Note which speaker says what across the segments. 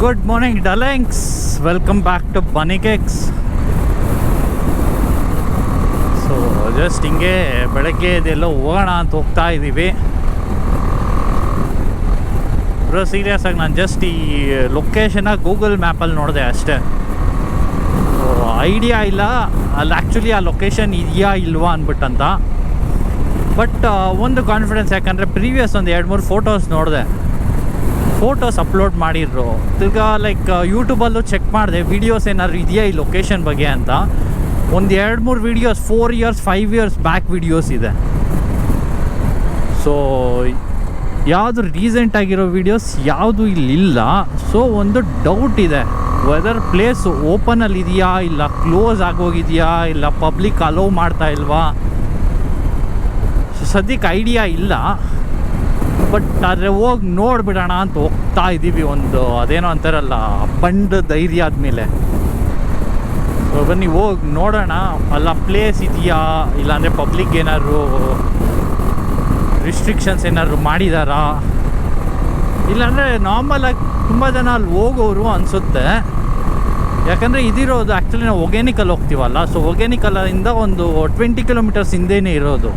Speaker 1: Good morning darlings, welcome back to Bunny Cakes. So just ಹಿಂಗೆ ಬೆಳಗ್ಗೆ ಇದೆಲ್ಲೋ ಹೋಗೋಣ ಅಂತ ಹೋಗ್ತಾ ಇದ್ದೀವಿ. ಬ್ರೋ ಸೀರಿಯಸ್ ಆಗಿ ನಾನು ಜಸ್ಟ್ ಈ ಲೊಕೇಶನ್ನ ಗೂಗಲ್ ಮ್ಯಾಪಲ್ಲಿ ನೋಡಿದೆ ಅಷ್ಟೇ. ಸೊ ಐಡಿಯಾ ಇಲ್ಲ ಅಲ್ಲಿ ಆ್ಯಕ್ಚುಲಿ ಆ ಲೊಕೇಶನ್ ಇದೆಯಾ ಇಲ್ವಾ ಅಂದ್ಬಿಟ್ಟಂತ. ಬಟ್ ಒಂದು ಕಾನ್ಫಿಡೆನ್ಸ್, ಯಾಕಂದರೆ ಪ್ರೀವಿಯಸ್ ಒಂದು 2-3 ಫೋಟೋಸ್ ನೋಡಿದೆ, ಫೋಟೋಸ್ ಅಪ್ಲೋಡ್ ಮಾಡಿದ್ರು. ತಿರ್ಗಾ ಲೈಕ್ ಯೂಟ್ಯೂಬಲ್ಲೂ ಚೆಕ್ ಮಾಡಿದೆ ವೀಡಿಯೋಸ್ ಏನಾದ್ರು ಇದೆಯಾ ಈ ಲೊಕೇಶನ್ ಬಗ್ಗೆ ಅಂತ. ಒಂದು 2-3 videos 4 years 5 years back videos ಇದೆ. ಸೊ ಯಾವುದು ರೀಸೆಂಟ್ ಆಗಿರೋ ವೀಡಿಯೋಸ್ ಯಾವುದು ಇಲ್ಲಿಲ್ಲ. ಸೊ ಒಂದು ಡೌಟ್ ಇದೆ, ವೆದರ್ ಪ್ಲೇಸ್ ಓಪನಲ್ಲಿ ಇದೆಯಾ ಇಲ್ಲ ಕ್ಲೋಸ್ ಆಗೋಗಿದೆಯಾ ಇಲ್ಲ ಪಬ್ಲಿಕ್ ಅಲೋ ಮಾಡ್ತಾ ಇಲ್ವಾ. ಸೊ ಸದ್ಯಕ್ಕೆ ಐಡಿಯಾ ಇಲ್ಲ. ಬಟ್ ಆದರೆ ಹೋಗಿ ನೋಡಿಬಿಡೋಣ ಅಂತ ಹೋಗ್ತಾ ಇದ್ದೀವಿ. ಒಂದು ಅದೇನೋ ಅಂತಾರಲ್ಲ, ಬಂಡ ಧೈರ್ಯ ಆದಮೇಲೆ. ಸೊ ಬನ್ನಿ ಹೋಗಿ ನೋಡೋಣ ಅಲ್ಲ ಪ್ಲೇಸ್ ಇದೆಯಾ, ಇಲ್ಲಾಂದರೆ ಪಬ್ಲಿಕ್ ಏನಾದ್ರು ರಿಸ್ಟ್ರಿಕ್ಷನ್ಸ್ ಏನಾದ್ರು ಮಾಡಿದಾರಾ, ಇಲ್ಲಾಂದರೆ ನಾರ್ಮಲಾಗಿ ತುಂಬ ಜನ ಅಲ್ಲಿ ಹೋಗೋರು ಅನಿಸುತ್ತೆ. ಯಾಕಂದರೆ ಇದಿರೋದು ಆ್ಯಕ್ಚುಲಿ ನಾವು ಒಗ್ಯಾನಿಕಲ್ಲಿ ಹೋಗ್ತೀವಲ್ಲ. ಸೊ ಒಗ್ಯಾನಿಕಲ್ಲಿಂದ ಒಂದು 20 ಕಿಲೋಮೀಟರ್ಸ್ ಹಿಂದೆಯೇ ಇರೋದು.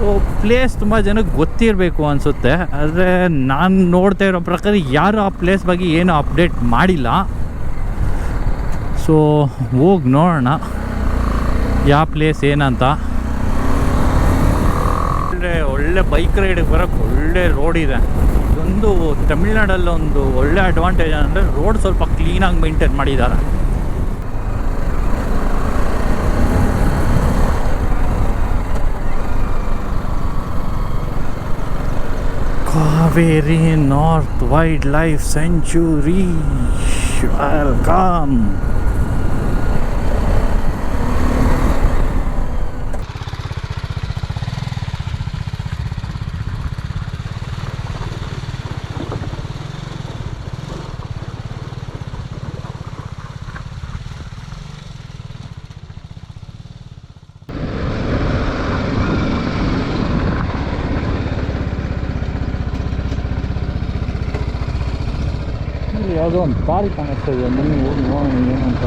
Speaker 1: ಸೊ ಪ್ಲೇಸ್ ತುಂಬ ಜನಕ್ಕೆ ಗೊತ್ತಿರಬೇಕು ಅನಿಸುತ್ತೆ. ಆದರೆ ನಾನು ನೋಡ್ತಾ ಇರೋ ಪ್ರಕಾರ ಯಾರು ಆ ಪ್ಲೇಸ್ ಬಗ್ಗೆ ಏನೂ ಅಪ್ಡೇಟ್ ಮಾಡಿಲ್ಲ. ಸೊ ಹೋಗಿ ನೋಡೋಣ ಯಾವ ಪ್ಲೇಸ್ ಏನಂತ. ಒಳ್ಳೆ ಬೈಕ್ ರೈಡಿಗೆ ಬರೋಕ್ಕೆ ಒಳ್ಳೆ ರೋಡ್ ಇದೆ. ಇದೊಂದು ತಮಿಳ್ನಾಡಲ್ಲಿ ಒಂದು ಒಳ್ಳೆ ಅಡ್ವಾಂಟೇಜ್ ಅಂದರೆ ರೋಡ್ ಸ್ವಲ್ಪ ಕ್ಲೀನಾಗಿ ಮೇಂಟೈನ್ ಮಾಡಿದ್ದಾರೆ. Kaveri north wild life century, welcome. ಯಾವುದೋ ಒಂದು ದಾರಿ ಕಾಣಿಸ್ತಾ ಇದೆ, ಮನೆ ಹೋಗಿ ನೋಡೋಣ ಏನಂತ.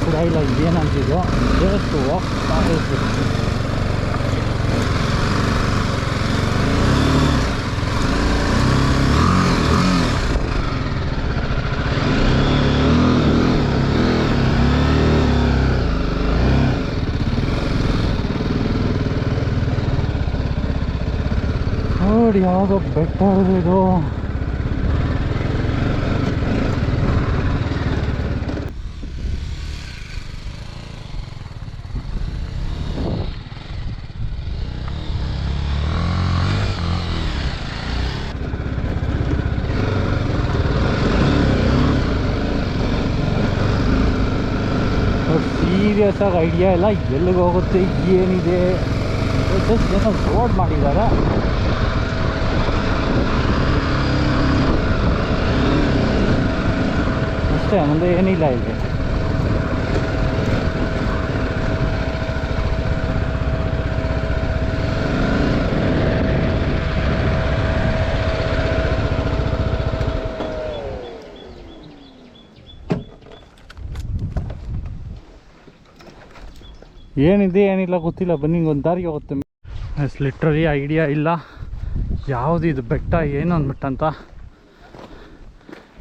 Speaker 1: ಕೂಡ ಇಲ್ಲ ಏನಂತಿದ್ದು, ಜಸ್ಟ್ ಹೋಗ್ತಾ ಇರ್ತೀವಿ. ನೋಡಿ ಯಾವುದೋ ಬೆಟ್ಟ ಇದು. ಸೀರಿಯಸ್ ಆಗಿ ಐಡಿಯಾ ಇಲ್ಲ ಎಲ್ಲಿಗೆ ಹೋಗುತ್ತೆ ಏನಿದೆ. ಜಸ್ಟ್ ಏನೋ ರೋಡ್ ಮಾಡಿದ್ದಾರೆ ಅಷ್ಟೇ, ಮುಂದೆ ಏನಿಲ್ಲ ಇಲ್ಲಿ. ಏನಿದೆ ಏನಿಲ್ಲ ಗೊತ್ತಿಲ್ಲ. ಬನ್ನಿ ಒಂದು ದಾರಿಗೆ ಹೋಗುತ್ತೆ. ಲಿಟ್ರಲಿ ಐಡಿಯಾ ಇಲ್ಲ ಯಾವುದು ಇದು ಬೆಟ್ಟ ಏನು ಅಂದ್ಬಿಟ್ಟಂತ.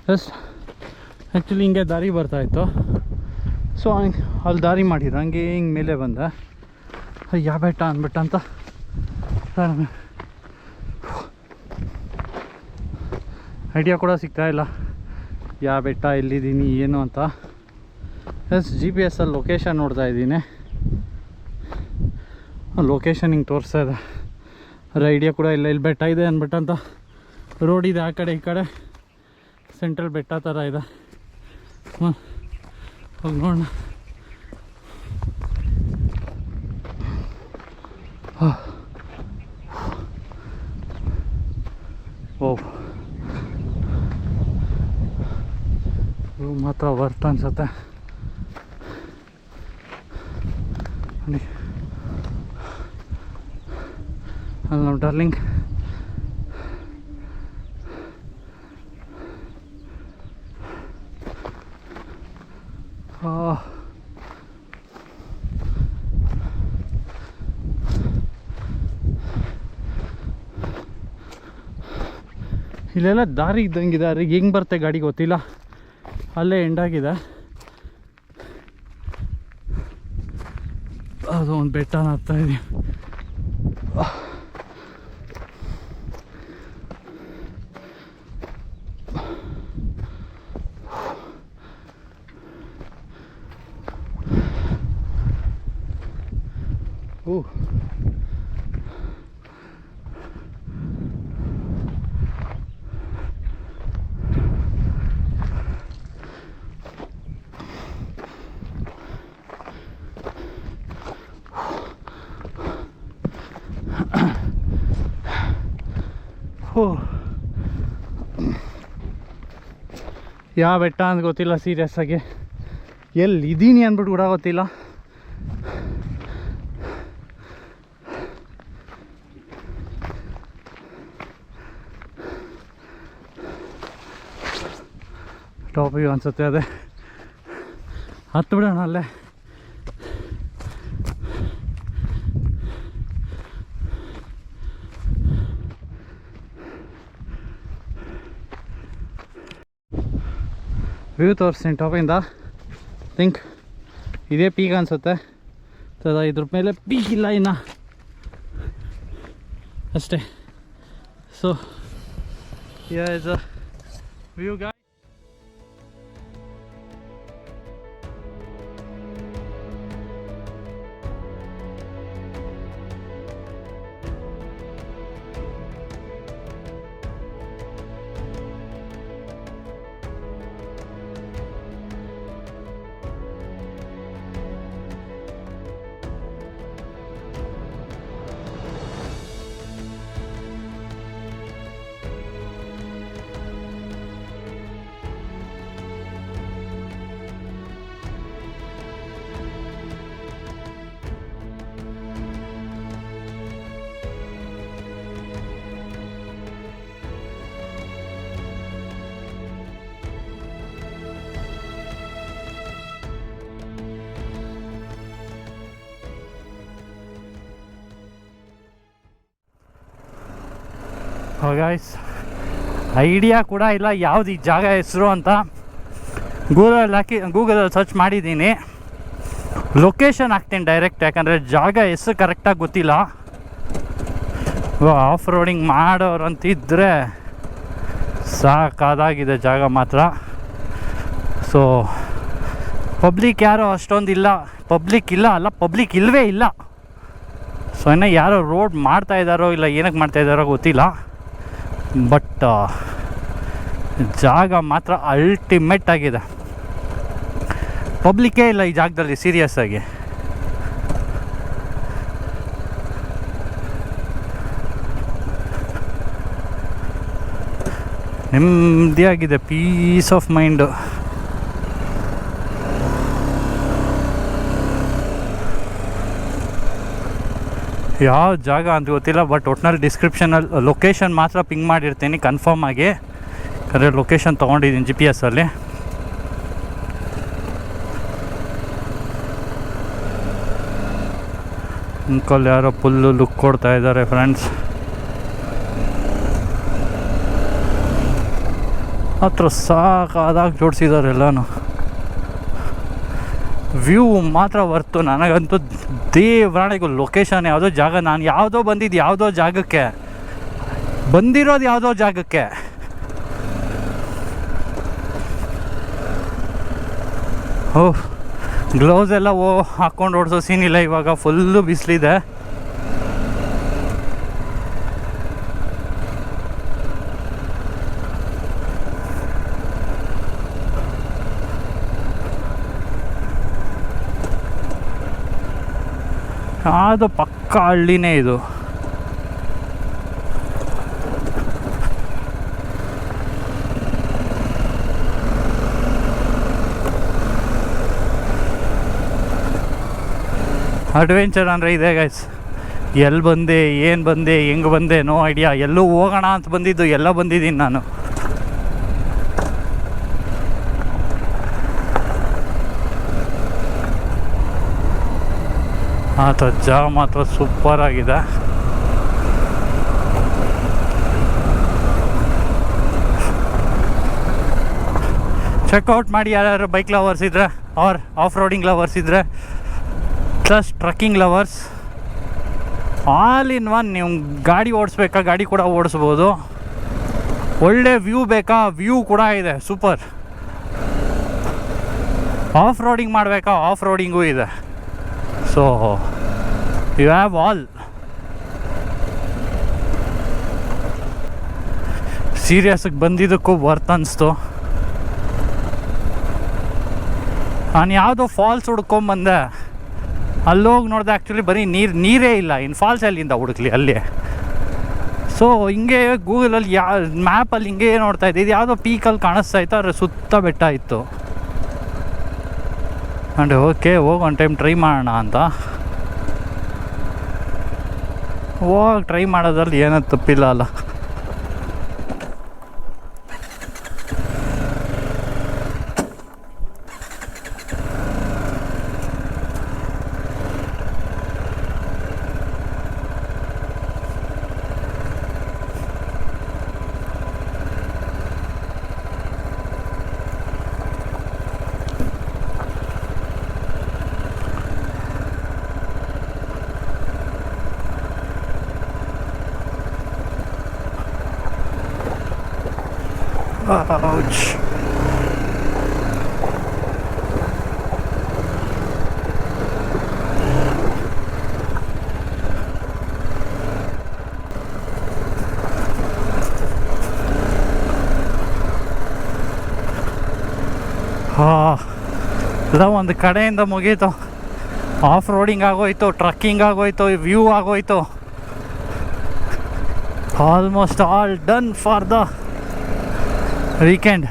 Speaker 1: ಜಸ್ಟ್ ಆ್ಯಕ್ಚುಲಿ ಹಿಂಗೆ ದಾರಿ ಬರ್ತಾಯಿತ್ತು. ಸೊ ಅಲ್ಲಿ ದಾರಿ ಮಾಡಿದ್ರು, ಹಂಗೆ ಹಿಂಗೆ ಮೇಲೆ ಬಂದೆ. ಯಾವ ಬೆಟ್ಟ ಅಂದ್ಬಿಟ್ಟಂತ ಐಡಿಯಾ ಕೂಡ ಸಿಗ್ತಾಯಿಲ್ಲ ಯಾವ ಬೆಟ್ಟ ಎಲ್ಲಿದ್ದೀನಿ ಏನು ಅಂತ. ಜಸ್ಟ್ GPS ಅಲ್ಲಿ ಲೊಕೇಶನ್ ನೋಡ್ತಾ ಇದ್ದೀನಿ. ಲೊಕೇಶನ್ ಹಿಂಗೆ ತೋರಿಸ್ತಾ ಇದೆ, ಅದ್ರ ಐಡಿಯಾ ಕೂಡ ಇಲ್ಲ. ಇಲ್ಲಿ ಬೆಟ್ಟ ಇದೆ ಅಂದ್ಬಿಟ್ಟಂತ ರೋಡ್ ಇದೆ, ಆ ಕಡೆ ಈ ಕಡೆ ಸೆಂಟ್ರಲ್ ಬೆಟ್ಟ ಥರ ಇದೆ. ಹೋಗಿ ನೋಡೋಣ. ಓ ಇವು ಮಾತ್ರ ವರ್ತ್ ಅನ್ಸುತ್ತೆ. ಅಲ್ಲಿ ನಮ್ಮ ಡಾರ್ಲಿಂಗ್ ಇಲ್ಲೆಲ್ಲ ದಾರಿ ಇದ್ದಂಗಿದೆ, ಅವ್ರಿಗೆ ಹೆಂಗೆ ಬರುತ್ತೆ ಗಾಡಿ ಗೊತ್ತಿಲ್ಲ. ಅಲ್ಲೇ ಎಂಡಾಗಿದೆ. ಅದು ಒಂದು ಬೆಟ್ಟನ ಹತ್ತಾ ಇದೀವಿ. ಯಾವ ಬೆಟ್ಟ ಅಂತ ಗೊತ್ತಿಲ್ಲ, ಸೀರಿಯಸ್ ಆಗಿ ಎಲ್ಲಿದ್ದೀನಿ ಅಂದ್ಬಿಟ್ಟು ಕೂಡ ಗೊತ್ತಿಲ್ಲ. ಟಾಪಿಗೆ ಅನ್ಸುತ್ತೆ ಅದೇ, ಹತ್ತು ಬಿಡೋಣ ಅಲ್ಲೇ. ವ್ಯೂ ತೋರಿಸ್ತೀನಿ ಟಾಪಿಂದ. ಥಿಂಕ್ ಇದೇ ಪೀಕ್ ಅನಿಸುತ್ತೆ. ಇದ್ರ ಮೇಲೆ ಪೀಕ್ ಇಲ್ಲ ಇನ್ನು, ಅಷ್ಟೇ. So here is a view guys. Guys, idea ಕೂಡ ಇಲ್ಲ ಯಾವ್ದು ಈ ಜಾಗ ಹೆಸರು ಅಂತ. ಗೂಗಲಲ್ಲಿ ಸರ್ಚ್ ಮಾಡಿದ್ದೀನಿ. ಲೊಕೇಶನ್ ಹಾಕ್ತೀನಿ ಡೈರೆಕ್ಟ್, ಯಾಕಂದರೆ ಜಾಗ ಹೆಸರು ಕರೆಕ್ಟಾಗಿ ಗೊತ್ತಿಲ್ಲ. ಆಫ್ ರೋಡಿಂಗ್ ಮಾಡೋರಂತಿದ್ದರೆ ಸಾಕಾದಾಗಿದೆ ಜಾಗ ಮಾತ್ರ. ಸೊ ಪಬ್ಲಿಕ್ ಯಾರೋ ಅಷ್ಟೊಂದಿಲ್ಲ, ಪಬ್ಲಿಕ್ ಇಲ್ಲವೇ ಇಲ್ಲ. ಸೊ ಇನ್ನು ಯಾರೋ ರೋಡ್ ಮಾಡ್ತಾಯಿದ್ದಾರೋ ಇಲ್ಲ ಏನಕ್ಕೆ ಮಾಡ್ತಾಯಿದ್ದಾರೋ ಗೊತ್ತಿಲ್ಲ. ಬಟ್ ಜಾಗ ಮಾತ್ರ ಅಲ್ಟಿಮೇಟ್ ಆಗಿದೆ. ಪಬ್ಲಿಕ್ಕೇ ಇಲ್ಲ ಈ ಜಾಗದಲ್ಲಿ, ಸೀರಿಯಸ್ ಆಗಿ. ನೆಮ್ಮದಿಯಾಗಿದೆ, ಪೀಸ್ ಆಫ್ ಮೈಂಡು. ಯಾವ ಜಾಗ ಅಂತ ಗೊತ್ತಿಲ್ಲ, ಬಟ್ ಒಟ್ನಲ್ಲಿ ಡಿಸ್ಕ್ರಿಪ್ಷನಲ್ಲಿ ಲೊಕೇಶನ್ ಮಾತ್ರ ಪಿಂಗ್ ಮಾಡಿರ್ತೀನಿ ಕನ್ಫರ್ಮ್ ಆಗಿ. ಯಾಕಂದರೆ ಲೊಕೇಶನ್ ತೊಗೊಂಡಿದ್ದೀನಿ GPS ಅಲ್ಲಿ. ಅಂಕಲ್ ಯಾರೋ ಫುಲ್ಲು ಲುಕ್ ಕೊಡ್ತಾ ಇದ್ದಾರೆ ಫ್ರೆಂಡ್ಸ್. ಹತ್ರ ಸಾಕಾದಾಗ ಜೋಡಿಸಿದ್ದಾರೆ ಎಲ್ಲನೂ. ವ್ಯೂ ಮಾತ್ರ ವರ್ತು ನನಗಂತೂ. ದೇವರಾಣಿಗೂ ಲೊಕೇಶನ್ ಯಾವುದೋ ಜಾಗ, ನಾನು ಯಾವುದೋ ಬಂದಿದ್ದು ಯಾವುದೋ ಜಾಗಕ್ಕೆ, ಬಂದಿರೋದು ಯಾವುದೋ ಜಾಗಕ್ಕೆ. ಗ್ಲೌಸ್ ಎಲ್ಲ ಹಾಕ್ಕೊಂಡು ಓಡಿಸೋ ಸೀನ್ ಇಲ್ಲ ಇವಾಗ, ಫುಲ್ಲು ಬಿಸಿಲಿದೆ. ಅದು ಪಕ್ಕ ಹಳ್ಳಿನೇ ಇದು. ಅಡ್ವೆಂಚರ್ ಅಂದರೆ ಇದೆ ಗೈಸ್. ಎಲ್ಲಿ ಬಂದೆ, ಏನು ಬಂದೆ, ಹೆಂಗೆ ಬಂದೆ, ನೋ ಐಡಿಯಾ. ಎಲ್ಲೂ ಹೋಗೋಣ ಅಂತ ಬಂದಿದ್ದು, ಎಲ್ಲ ಬಂದಿದ್ದೀನಿ ನಾನು. ಮಾತ್ರ ಜಾಗ ಮಾತ್ರ ಸೂಪರ್ ಆಗಿದೆ. ಚೆಕ್ಔಟ್ ಮಾಡಿ ಯಾರ್ಯಾರು ಬೈಕ್ ಲವರ್ಸ್ ಇದ್ದರೆ, ಆರ್ ಆಫ್ ರೋಡಿಂಗ್ ಲವರ್ಸ್ ಇದ್ದರೆ, plus trekking lovers, all in one. ನೀವು ಗಾಡಿ ಓಡಿಸ್ಬೇಕಾ, ಗಾಡಿ ಕೂಡ ಓಡಿಸ್ಬೋದು. ಒಳ್ಳೆ ವ್ಯೂ ಬೇಕಾ, ವ್ಯೂ ಕೂಡ ಇದೆ ಸೂಪರ್. ಆಫ್ ರೋಡಿಂಗ್ ಮಾಡಬೇಕಾ, ಆಫ್ ರೋಡಿಂಗೂ ಇದೆ. So you have all. ಸೀರಿಯಸ್ಗೆ ಬಂದಿದ್ದಕ್ಕೂ ವರ್ತ್ ಅನಿಸ್ತು. ನಾನು ಯಾವುದೋ ಫಾಲ್ಸ್ ಹುಡ್ಕೊಂಬಂದೆ, ಅಲ್ಲೋಗಿ ನೋಡಿದೆ ಆ್ಯಕ್ಚುಲಿ ಬರೀ ನೀರೇ ಇಲ್ಲ. ಇನ್ನು ಫಾಲ್ಸ್ ಎಲ್ಲಿಂದ ಹುಡುಕ್ಲಿ ಅಲ್ಲಿ. ಸೊ ಹಿಂಗೆ ಗೂಗಲಲ್ಲಿ ಮ್ಯಾಪಲ್ಲಿ ಹಿಂಗೆ ನೋಡ್ತಾ ಇದ್ದೆ, ಇದು ಯಾವುದೋ ಪೀಕಲ್ಲಿ ಕಾಣಿಸ್ತಾ ಇತ್ತು, ಅದ್ರ ಸುತ್ತ ಬೆಟ್ಟ ಇತ್ತು. ಆ್ಯಂಡ್ ಓಕೆ, ಹೋಗಿ ಒಂದು ಟೈಮ್ ಟ್ರೈ ಮಾಡೋಣ ಅಂತ ಹೋಗಿ ಟ್ರೈ ಮಾಡೋದ್ರಲ್ಲಿ ಏನೂ ತಪ್ಪಿಲ್ಲ ಅಲ್ಲ. Ouch. ಇಲ್ಲ, ಒಂದು ಕಡೆಯಿಂದ ಮುಗೀತು. ಆಫ್ ರೋಡಿಂಗ್ ಆಗೋಯ್ತು, ಟ್ರಕ್ಕಿಂಗ್ ಆಗೋಯ್ತು, ವ್ಯೂ ಆಗೋಯ್ತು. Almost all done for the weekend.